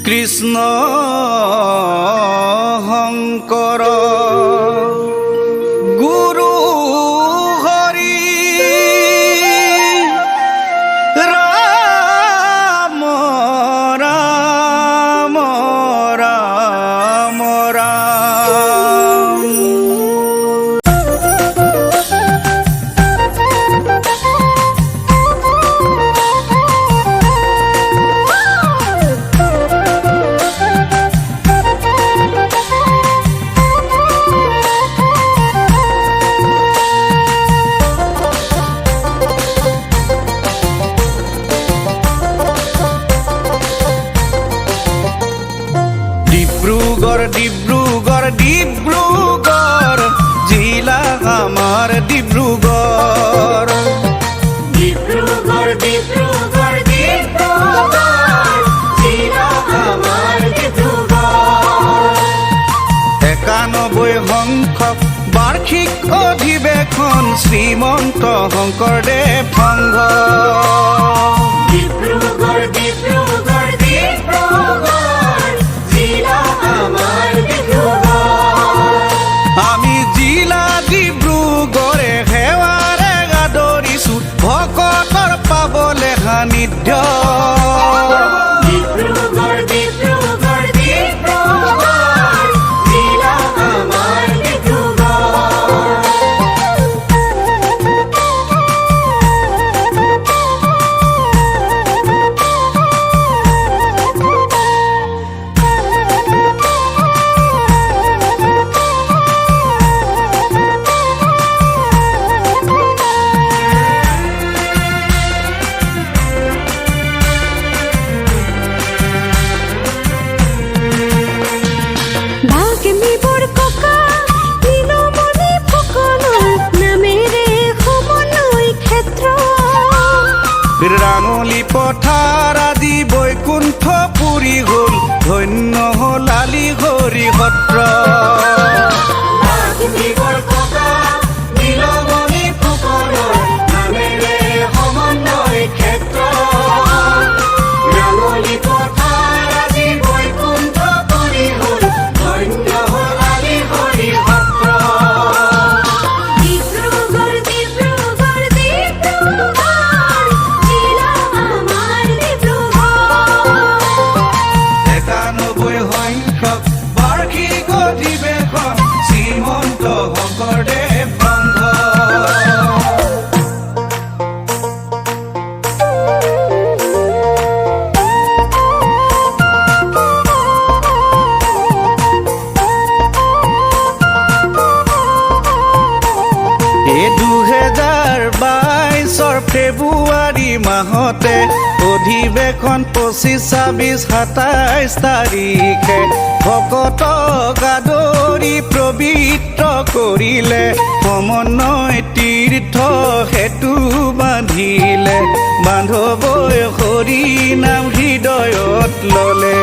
কৃষ্ণ শংকৰ গুৰু হৰি ৰাম ৰাম ৰাম ৰাম। ডিব্ৰুগড় ডিব্ৰুগড় জিলা আমাৰ ডিব্ৰুগড়। ডিব্ৰুগড় ডিব্ৰুগড় ডিব্ৰুগড় জিলা আমাৰ ডিব্ৰুগড়। 91 সংখ্যক বাৰ্ষিক অধিৱেশন শ্ৰীমন্ত শংকৰদেৱ সংঘ। ডিব্ৰুগড় ডিব্ৰুগড় ডিব্ৰুগড় জিলা আমাৰ ডিব্ৰুগড়। আমি জিলা ডিব্ৰুগড়ে সেৱাৰে আদৰিছো ভকতৰ পাবলে সান্নিধ্য। ডিব্ৰুগড় ডিব্ৰুগড় ডিব্ৰুগড় জিলা আমাৰ ডিব্ৰুগড়। ৰাঙলী পথাৰ আদি বৈকুণ্ঠ পুৰি গ'ল ধন্য হ'ল আলি হৰি সত্ৰ। এই 2022 ফেব্ৰুৱাৰী মাহতে অধিৱেশন 25, 26, 27 তাৰিখে ভকতক আদৰি পবিত্ৰ কৰিলে সমন্বয় তীৰ্থ সেতু বান্ধিলে বান্ধৱই হৰি নাম হৃদয়ত ললে।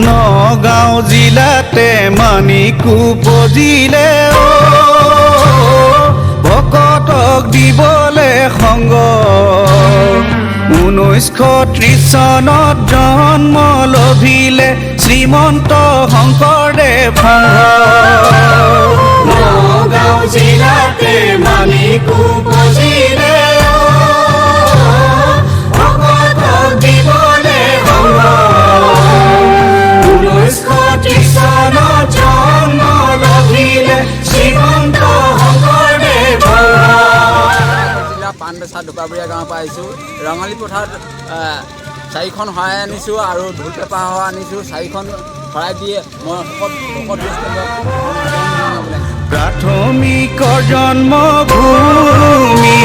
নগাঁও জিলাতে মানিকু বজিলে ভকতক দিবলে সংগ। 1930 চনত জন্ম লভিলে শ্ৰীমন্ত শংকৰদেৱ সংঘ। নগাঁও জিলাতে মানিকু বজিলে ভকতক দিবলে সংগ। 1930 চনত জন্ম লভিলে শ্ৰীমন্ত শংকৰদেৱ জিলা পানবেচা দোকাবৰীয়া গাঁৱৰ পৰা আহিছোঁ। ৰঙালী পথাৰত 4খন শৰাই আনিছোঁ আৰু ঢোল পেঁপা আনিছোঁ। 4খন শৰাই দিয়ে মই প্ৰাথমিক জন্মভূমি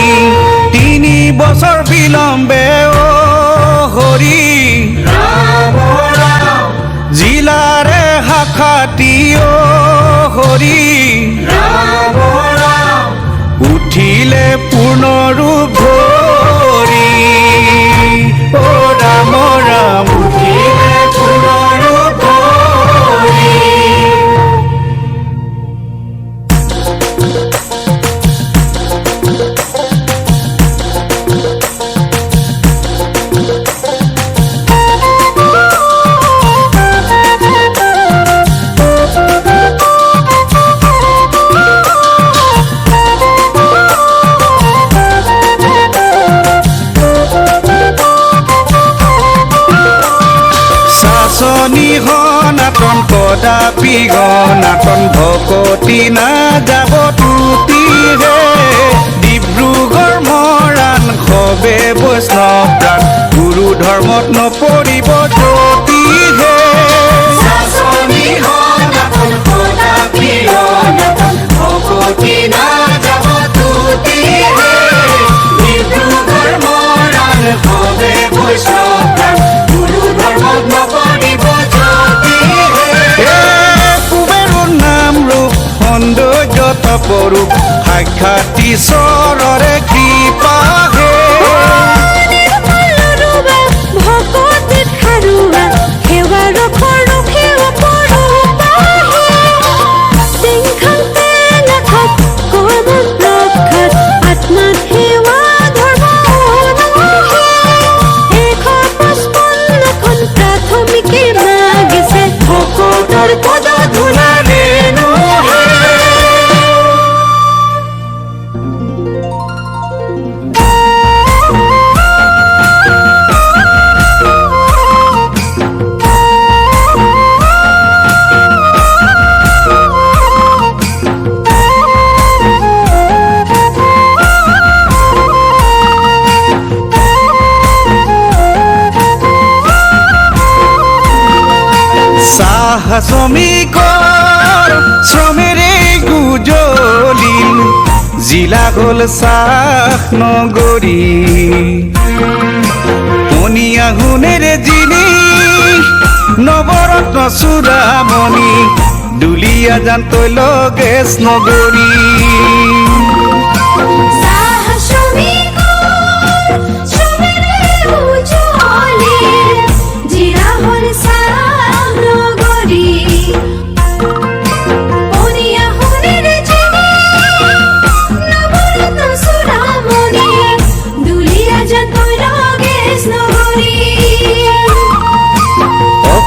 3 বছৰ বিলম্বে হৰি জিলাৰে শাখাটি হৰি উঠিলে পূৰ্ণৰূপ গণাতন ভকতি না যাব তুতিহে ডিব্ৰুগড় মৰাণ সবে বৈষ্ণৱ প্ৰাণ গুৰু ধৰ্মত নপৰিব জ্যোতিহে শাসনী সনাতন সদা প্ৰিয় নাতন ভকতি না যাব তুতিহে ডিব্ৰুগড় মৰাণ সবে বৈষ্ণৱ প্ৰাণ গুৰু ধৰ্মত নপৰিব জ্যোতিহে কুবেৰৰ নাম ৰূপ সৌন্দৰ্য তপৰূপ সাক্ষাৎ ঈশ্বৰৰে কৃপাহে ভকতৰ পদ ধূলাৰে নোহে চাহ শ্ৰমিকৰ শ্ৰমেৰে গুজলিল জিলা হ'ল চাহ নগৰী মণিয়া সোণেৰে জিনি নৱৰত্ন চূড়ামণি দুলীয়া জান তৈল গেছ নগৰী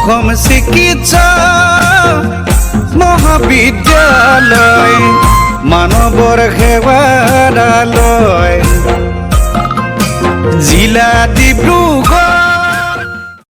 অসম চিকিৎসা মহাবিদ্যালয় মানৱৰ সেৱাৰালয় জিলা ডিব্ৰুগড়